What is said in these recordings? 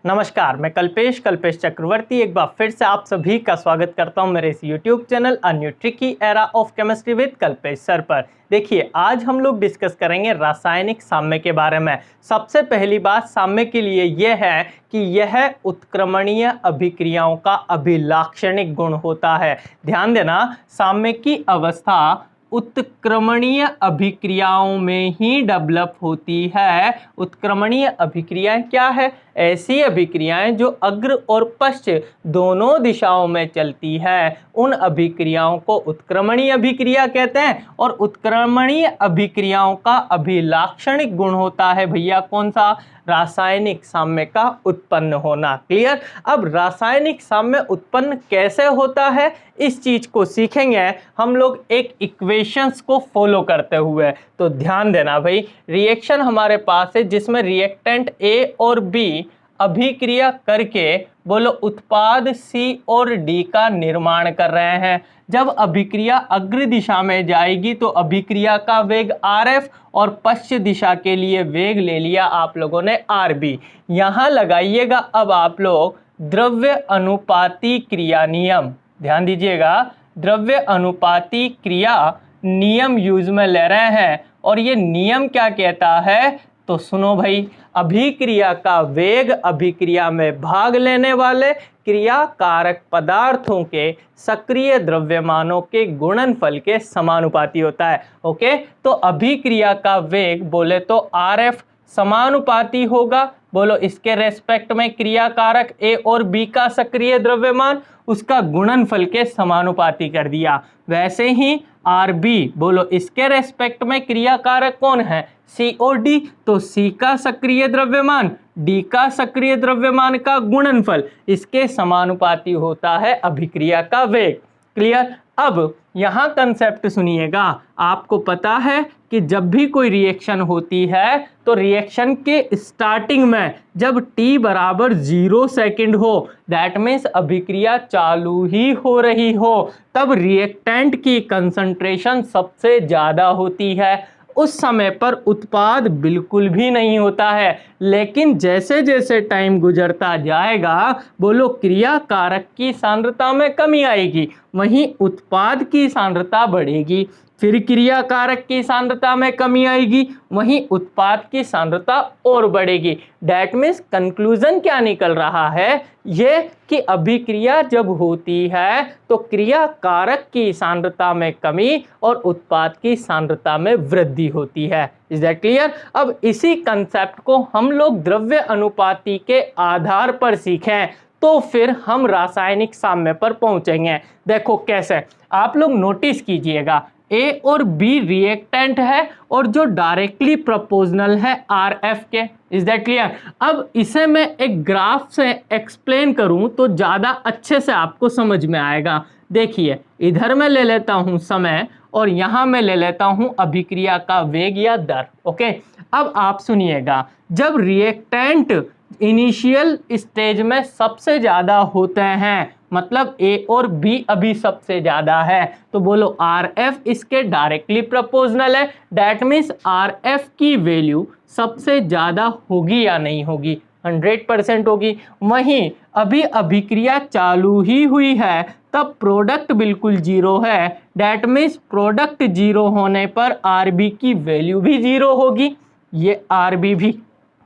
नमस्कार, मैं कल्पेश चक्रवर्ती एक बार फिर से आप सभी का स्वागत करता हूं मेरे इस YouTube channel a new tricky era of chemistry with Kalpesh sir पर। देखिए, आज हम लोग डिस्कस करेंगे रासायनिक साम्य के बारे में। सबसे पहली बात साम्य के लिए यह है कि यह उत्क्रमणीय अभिक्रियाओं का अभिलाक्षणिक गुण होता है। ध्यान देना, साम्य की अवस्था उत्क्रमणीय अभिक्रियाओं में ही डेवलप होती है। उत्क्रमणीय अभिक्रियाएं क्या है? ऐसी अभिक्रियाएं जो अग्र और पश्च दोनों दिशाओं में चलती है, उन अभिक्रियाओं को उत्क्रमणीय अभिक्रिया कहते हैं। और उत्क्रमणीय अभिक्रियाओं का अभिलाक्षणिक गुण होता है भैया कौन सा? रासायनिक साम्य का उत्पन्न होना। क्लियर? अब रासायनिक साम्य उत्पन्न कैसे होता है, इस चीज को सीखेंगे हम लोग एक इक्वेशंस को फॉलो करते हुए। तो ध्यान देना भाई, रिएक्शन हमारे पास है जिसमें रिएक्टेंट ए और बी अभिक्रिया करके बोलो उत्पाद सी और डी का निर्माण कर रहे हैं। जब अभिक्रिया अग्र दिशा में जाएगी तो अभिक्रिया का वेग RF और पश्चिम दिशा के लिए वेग ले लिया आप लोगों ने RB। यहां लगाइएगा अब आप लोग द्रव्य अनुपाती क्रिया नियम। ध्यान दीजिएगा, द्रव्य अनुपाती क्रिया नियम यूज में ले रहे हैं। और ये नियम क्या कहता है तो सुनो भाई, अभिक्रिया का वेग अभिक्रिया में भाग लेने वाले क्रिया कारक पदार्थों के सक्रिय द्रव्यमानों के गुणनफल के समानुपाती होता है। ओके, तो अभिक्रिया का वेग बोले तो RF समानुपाती होगा, बोलो इसके रेस्पेक्ट में क्रिया कारक A और B का सक्रिय द्रव्यमान उसका गुणनफल के समानुपाती कर दिया। वैसे ही RB बोलो इसके रेस्पेक्ट में क्रिया कारक कौन है? C और D, तो C का सक्रिय द्रव्यमान D का सक्रिय द्रव्यमान का गुणनफल इसके समानुपाती होता है अभिक्रिया का वेग। क्लियर? अब यहाँ कंसेप्ट सुनिएगा, आपको पता है कि जब भी कोई रिएक्शन होती है तो रिएक्शन के स्टार्टिंग में जब t बराबर 0 सेकेंड हो, दैट मीन्स अभिक्रिया चालू ही हो रही हो, तब रिएक्टेंट की कंसंट्रेशन सबसे ज़्यादा होती है। उस समय पर उत्पाद बिल्कुल भी नहीं होता है। लेकिन जैसे जैसे टाइम गुजरता जाएगा बोलो क्रिया कारक की सांद्रता में कमी आएगी, वहीं उत्पाद की सांद्रता बढ़ेगी। फिर क्रिया कारक की सांद्रता में कमी आएगी, वहीं उत्पाद की सांद्रता और बढ़ेगी। डैट मीन्स कंक्लूजन क्या निकल रहा है ये कि अभिक्रिया जब होती है तो क्रिया कारक की सांद्रता में कमी और उत्पाद की सांद्रता में वृद्धि होती है। Is that clear? अब इसी कंसेप्ट को हम लोग द्रव्य अनुपाती के आधार पर सीखें तो फिर हम रासायनिक साम्य पर पहुंचेंगे। देखो कैसे, आप लोग नोटिस कीजिएगा, A और B रिएक्टेंट है और जो डायरेक्टली प्रोपोर्शनल है RF के। Is that clear? अब इसे मैं एक ग्राफ से एक्सप्लेन करूं तो ज़्यादा अच्छे से आपको समझ में आएगा। देखिए, इधर मैं ले लेता हूं समय और यहाँ मैं ले लेता हूं अभिक्रिया का वेग या दर। ओके, अब आप सुनिएगा, जब रिएक्टेंट इनिशियल स्टेज में सबसे ज़्यादा होते हैं, मतलब A और B अभी सबसे ज़्यादा है, तो बोलो RF इसके डायरेक्टली प्रोपोर्शनल है। डैट मीन्स RF की वैल्यू सबसे ज़्यादा होगी या नहीं होगी? 100% होगी। वहीं अभी अभिक्रिया चालू ही हुई है तब प्रोडक्ट बिल्कुल जीरो है। डैट मीन्स प्रोडक्ट जीरो होने पर RB की वैल्यू भी जीरो होगी। ये RB भी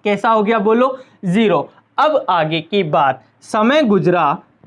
कैसा हो गया बोलो? जीरो। अब आगे की बात, समय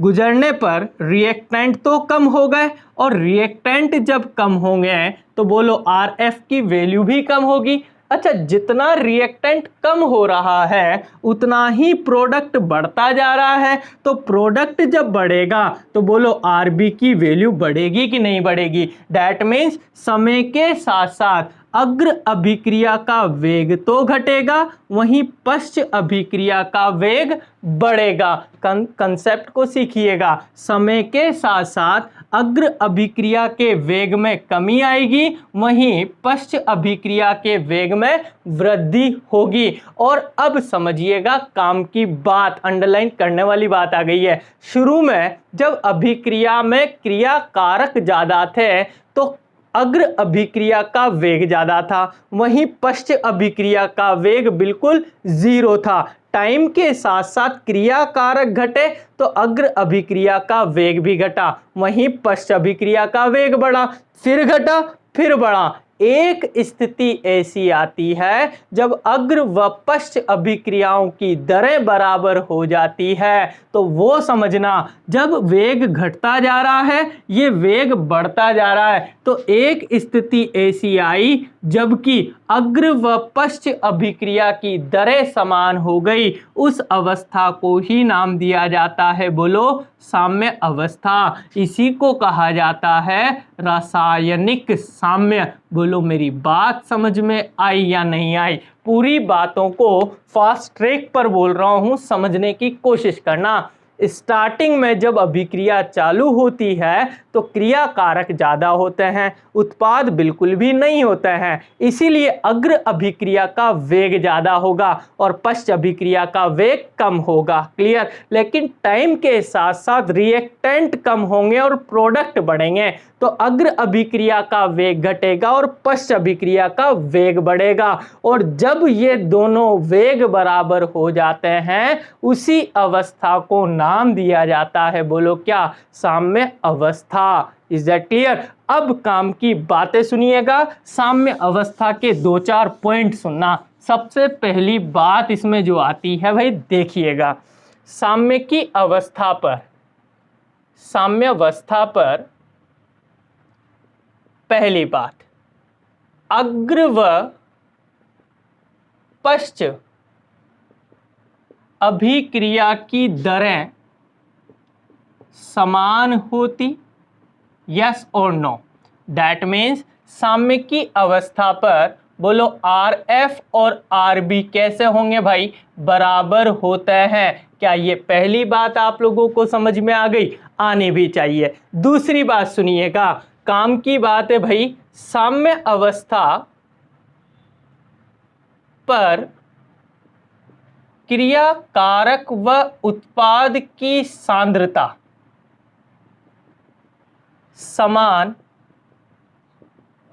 गुजरने पर रिएक्टेंट तो कम हो गए और रिएक्टेंट जब कम होंगे तो बोलो RF की वैल्यू भी कम होगी। अच्छा, जितना रिएक्टेंट कम हो रहा है उतना ही प्रोडक्ट बढ़ता जा रहा है, तो प्रोडक्ट जब बढ़ेगा तो बोलो RB की वैल्यू बढ़ेगी कि नहीं बढ़ेगी? डैट मीन्स समय के साथ साथ अग्र अभिक्रिया का वेग तो घटेगा, वहीं पश्च अभिक्रिया का वेग बढ़ेगा। कंसेप्ट को सीखिएगा, समय के साथ साथ अग्र अभिक्रिया के वेग में कमी आएगी, वहीं पश्च अभिक्रिया के वेग में वृद्धि होगी। और अब समझिएगा, काम की बात, अंडरलाइन करने वाली बात आ गई है। शुरू में जब अभिक्रिया में क्रिया कारक ज़्यादा थे तो अग्र अभिक्रिया का वेग ज्यादा था, वहीं पश्च अभिक्रिया का वेग बिल्कुल जीरो था। टाइम के साथ साथ क्रिया कारक घटे तो अग्र अभिक्रिया का वेग भी घटा, वहीं पश्च अभिक्रिया का वेग बढ़ा, फिर घटा, फिर बढ़ा। एक स्थिति ऐसी आती है जब अग्र व पश्च अभिक्रियाओं की दरें बराबर हो जाती है, तो वो समझना जब वेग घटता जा रहा है ये वेग बढ़ता जा रहा है। तो एक स्थिति ऐसी आई जबकि अग्र व पश्च अभिक्रिया की दरें समान हो गई, उस अवस्था को ही नाम दिया जाता है, बोलो, साम्य अवस्था। इसी को कहा जाता है रासायनिक साम्य। बोलो मेरी बात समझ में आई या नहीं आई? पूरी बातों को फास्ट ट्रैक पर बोल रहा हूं, समझने की कोशिश करना। स्टार्टिंग में जब अभिक्रिया चालू होती है तो क्रिया कारक ज़्यादा होते हैं, उत्पाद बिल्कुल भी नहीं होते हैं, इसीलिए अग्र अभिक्रिया का वेग ज़्यादा होगा और पश्च अभिक्रिया का वेग कम होगा। क्लियर? लेकिन टाइम के साथ साथ रिएक्टेंट कम होंगे और प्रोडक्ट बढ़ेंगे, तो अग्र अभिक्रिया का वेग घटेगा और पश्च अभिक्रिया का वेग बढ़ेगा। और जब ये दोनों वेग बराबर हो जाते हैं उसी अवस्था को नाम दिया जाता है, बोलो क्या? साम्य अवस्था। Is that clear? अब काम की बातें सुनिएगा, साम्य अवस्था के 2-4 पॉइंट सुनना। सबसे पहली बात इसमें जो आती है भाई देखिएगा, साम्य की अवस्था पर, साम्य अवस्था पर पहली बात, अग्र व पश्च अभिक्रिया की दरें समान होती, यस और नो? दैट मीन्स साम्य की अवस्था पर बोलो RF और RB कैसे होंगे भाई? बराबर होते हैं। क्या ये पहली बात आप लोगों को समझ में आ गई? आनी भी चाहिए। दूसरी बात सुनिएगा, काम की बात है भाई, साम्य अवस्था पर क्रिया कारक व उत्पाद की सांद्रता समान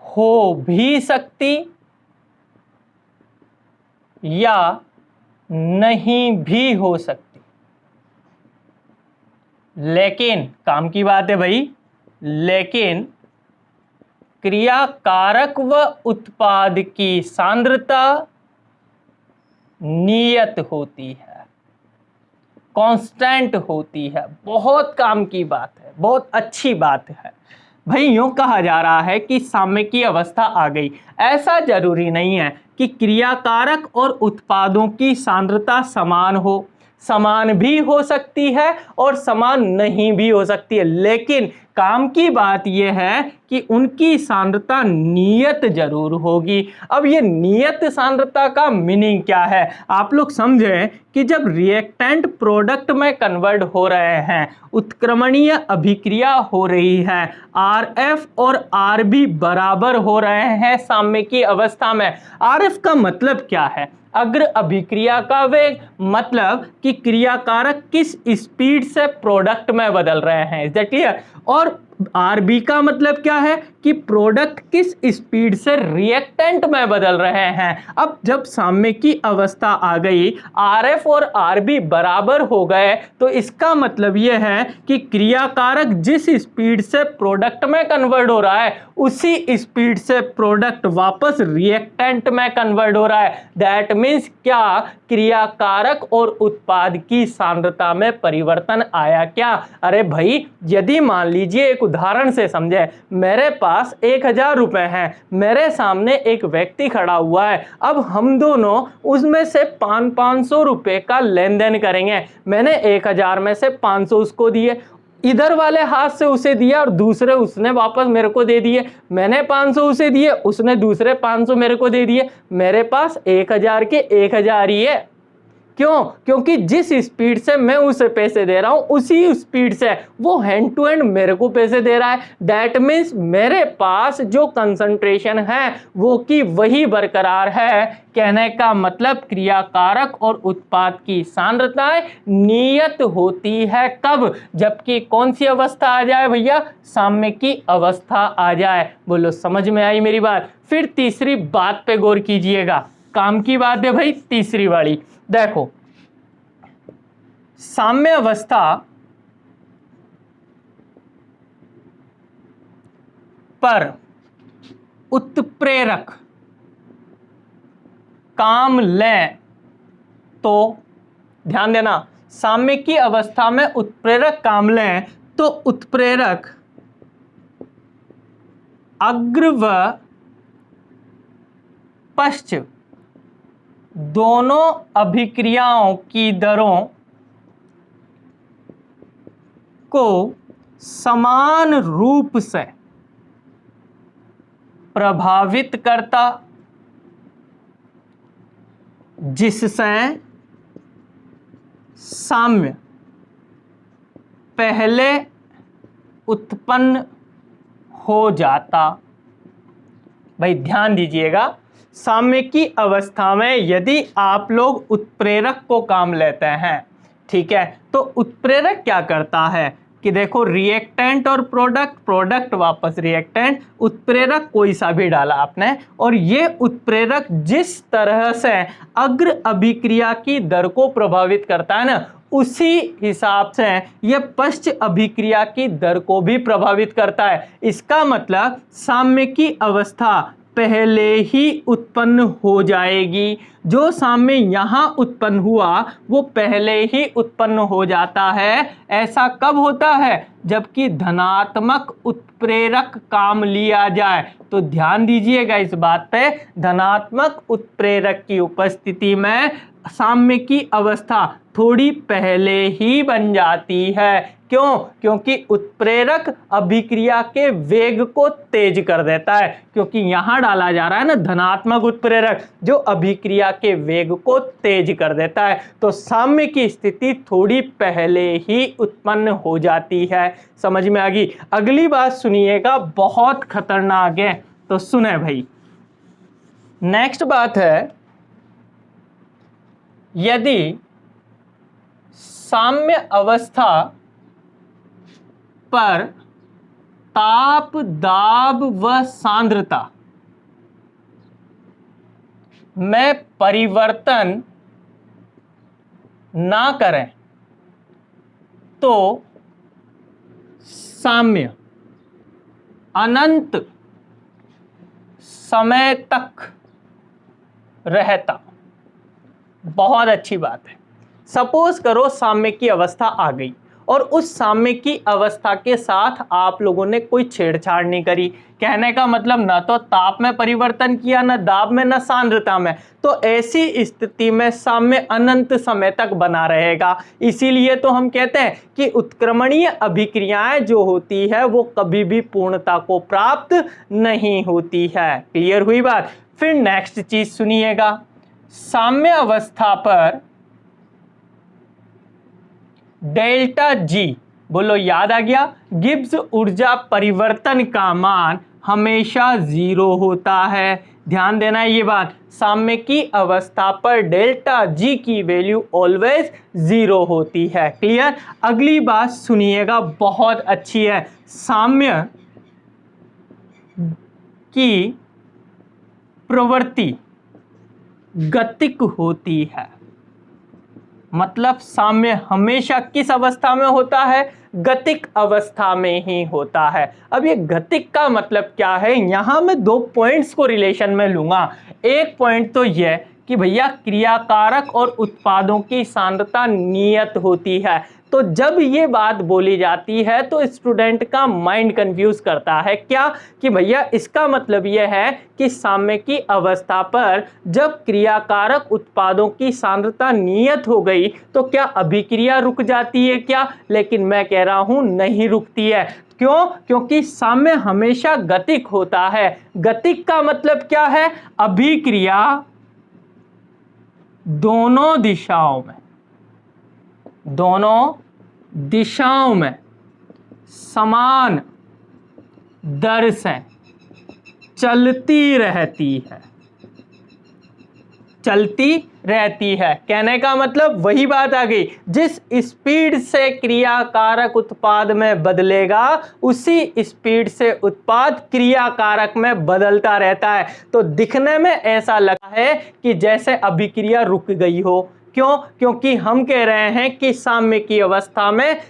हो भी सकती या नहीं भी हो सकती, लेकिन काम की बात है भाई, लेकिन क्रिया कारक व उत्पाद की सांद्रता नियत होती है, कांस्टेंट होती है। बहुत काम की बात है, बहुत अच्छी बात है भाई। यूं कहा जा रहा है कि साम्य की अवस्था आ गई, ऐसा जरूरी नहीं है कि क्रिया कारक और उत्पादों की सांद्रता समान हो, समान भी हो सकती है और समान नहीं भी हो सकती है, लेकिन काम की बात यह है कि उनकी सांद्रता नियत जरूर होगी। अब ये नियत सांद्रता का मीनिंग क्या है? आप लोग समझें कि जब रिएक्टेंट प्रोडक्ट में कन्वर्ट हो रहे हैं, उत्क्रमणीय अभिक्रिया हो रही है, RF और RB बराबर हो रहे हैं साम्य की अवस्था में। RF का मतलब क्या है? अग्र अभिक्रिया का वेग, मतलब कि क्रियाकारक किस स्पीड से प्रोडक्ट में बदल रहे हैं। Is that clear? और RB का मतलब क्या है कि प्रोडक्ट किस स्पीड से रिएक्टेंट में बदल रहे हैं। अब जब साम्य की अवस्था आ गई, RF और RB बराबर हो गए, तो इसका मतलब यह है कि क्रियाकारक जिस स्पीड से प्रोडक्ट में कन्वर्ट हो रहा है उसी स्पीड से प्रोडक्ट वापस रिएक्टेंट में कन्वर्ट हो रहा है। दैट मीन्स क्या? क्रियाकारक और उत्पाद की सांद्रता में परिवर्तन आया क्या? अरे भाई, यदि मान लीजिए, एक उदाहरण से समझे, मेरे पास 1000 रुपए हैं, मेरे सामने एक व्यक्ति खड़ा हुआ है, अब हम दोनों उसमें से 500 रुपए का लेन देन करेंगे। मैंने 1000 में से 500 उसको दिए, इधर वाले हाथ से उसे दिया और दूसरे उसने वापस मेरे को दे दिए। मैंने 500 उसे दिए, उसने दूसरे 500 मेरे को दे दिए। मेरे पास 1000 के 1000 ही है। क्यों? क्योंकि जिस स्पीड से मैं उसे पैसे दे रहा हूं उसी स्पीड से वो हैंड टू हैंड मेरे को पैसे दे रहा है। दैट मीन्स मेरे पास जो कंसंट्रेशन है वो की वही बरकरार है। कहने का मतलब क्रियाकारक और उत्पाद की सांद्रताएं नियत होती है। कब? जबकि कौन सी अवस्था आ जाए भैया? साम्य की अवस्था आ जाए। बोलो समझ में आई मेरी बात? फिर तीसरी बात पे गौर कीजिएगा, काम की बात है भाई तीसरी वाली। देखो, साम्य अवस्था पर उत्प्रेरक काम लें तो, ध्यान देना, साम्य की अवस्था में उत्प्रेरक काम लें तो उत्प्रेरक अग्र व पश्च दोनों अभिक्रियाओं की दरों को समान रूप से प्रभावित करता, जिससे साम्य पहले उत्पन्न हो जाता। भाई ध्यान दीजिएगा, साम्य की अवस्था में यदि आप लोग उत्प्रेरक को काम लेते हैं, ठीक है, तो उत्प्रेरक क्या करता है कि देखो रिएक्टेंट और प्रोडक्ट, प्रोडक्ट वापस रिएक्टेंट, उत्प्रेरक कोई सा भी डाला आपने, और ये उत्प्रेरक जिस तरह से अग्र अभिक्रिया की दर को प्रभावित करता है ना, उसी हिसाब से यह पश्च अभिक्रिया की दर को भी प्रभावित करता है। इसका मतलब साम्य की अवस्था पहले ही उत्पन्न हो जाएगी। जो साम्य यहाँ उत्पन्न हुआ वो पहले ही उत्पन्न हो जाता है। ऐसा कब होता है? जबकि धनात्मक उत्प्रेरक काम लिया जाए। तो ध्यान दीजिएगा इस बात पे, धनात्मक उत्प्रेरक की उपस्थिति में साम्य की अवस्था थोड़ी पहले ही बन जाती है। क्यों? क्योंकि उत्प्रेरक अभिक्रिया के वेग को तेज कर देता है, क्योंकि यहां डाला जा रहा है ना धनात्मक उत्प्रेरक, जो अभिक्रिया के वेग को तेज कर देता है। तो साम्य की स्थिति थोड़ी पहले ही उत्पन्न हो जाती है। समझ में आ गई? अगली बात सुनिएगा, बहुत खतरनाक है, तो सुने भाई। नेक्स्ट बात है, यदि साम्य अवस्था पर ताप, दाब व सांद्रता में परिवर्तन ना करें तो साम्य अनंत समय तक रहता। बहुत अच्छी बात है। सपोज करो साम्य की अवस्था आ गई और उस साम्य की अवस्था के साथ आप लोगों ने कोई छेड़छाड़ नहीं करी। कहने का मतलब ना तो ताप में परिवर्तन किया, ना दाब में, ना सांद्रता में। तो ऐसी स्थिति में साम्य अनंत समय तक बना रहेगा। इसीलिए तो हम कहते हैं कि उत्क्रमणीय अभिक्रियाएं जो होती है वो कभी भी पूर्णता को प्राप्त नहीं होती है। क्लियर हुई बात? फिर नेक्स्ट चीज सुनिएगा, साम्य अवस्था पर डेल्टा जी, बोलो याद आ गया, गिब्स ऊर्जा परिवर्तन का मान हमेशा 0 होता है। ध्यान देना ये बात, साम्य की अवस्था पर डेल्टा जी की वैल्यू ऑलवेज 0 होती है। क्लियर? अगली बात सुनिएगा, बहुत अच्छी है, साम्य की प्रवृत्ति गतिक होती है। मतलब साम्य हमेशा किस अवस्था में होता है? गतिक अवस्था में ही होता है। अब ये गतिक का मतलब क्या है? यहां मैं 2 पॉइंट्स को रिलेशन में लूंगा। एक पॉइंट तो यह कि भैया क्रियाकारक और उत्पादों की सांद्रता नियत होती है। तो जब ये बात बोली जाती है तो स्टूडेंट का माइंड कंफ्यूज करता है, क्या कि भैया इसका मतलब यह है कि साम्य की अवस्था पर जब क्रियाकारक उत्पादों की सांद्रता नियत हो गई तो क्या अभिक्रिया रुक जाती है क्या? लेकिन मैं कह रहा हूं नहीं रुकती है। क्यों? क्योंकि साम्य हमेशा गतिक होता है। गतिक का मतलब क्या है? अभिक्रिया दोनों दिशाओं में समान दर से चलती रहती है। कहने का मतलब वही बात आ गई, जिस स्पीड से क्रियाकारक उत्पाद में बदलेगा उसी स्पीड से उत्पाद क्रियाकारक में बदलता रहता है। तो दिखने में ऐसा लगता है कि जैसे अभिक्रिया रुक गई हो। क्यों? क्योंकि हम कह रहे हैं कि साम्य की अवस्था में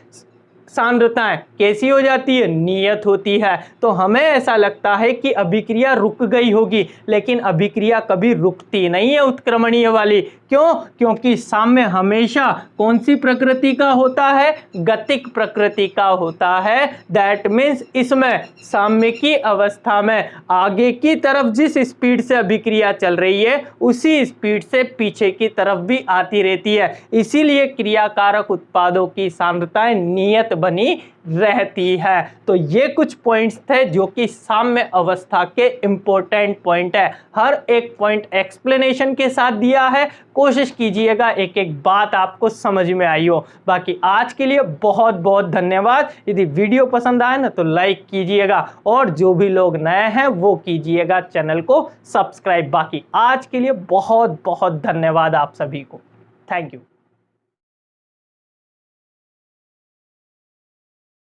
सांद्रताएं कैसी हो जाती है? नियत होती है। तो हमें ऐसा लगता है कि अभिक्रिया रुक गई होगी, लेकिन अभिक्रिया कभी रुकती नहीं है उत्क्रमणीय वाली। क्यों? क्योंकि साम्य हमेशा कौन सी प्रकृति का होता है? गतिक प्रकृति का होता है। दैट मीन्स इसमें साम्य की अवस्था में आगे की तरफ जिस स्पीड से अभिक्रिया चल रही है उसी स्पीड से पीछे की तरफ भी आती रहती है। इसीलिए क्रियाकारक उत्पादों की सांद्रताएं नियत बनी रहती है। तो ये कुछ पॉइंट्स थे जो कि साम्य अवस्था के इंपॉर्टेंट पॉइंट है। हर एक पॉइंट एक्सप्लेनेशन के साथ दिया है। कोशिश कीजिएगा एक एक बात आपको समझ में आई हो। बाकी आज के लिए बहुत बहुत धन्यवाद। यदि वीडियो पसंद आए ना तो लाइक कीजिएगा, और जो भी लोग नए हैं वो कीजिएगा चैनल को सब्सक्राइब। बाकी आज के लिए बहुत बहुत धन्यवाद आप सभी को। Thank you.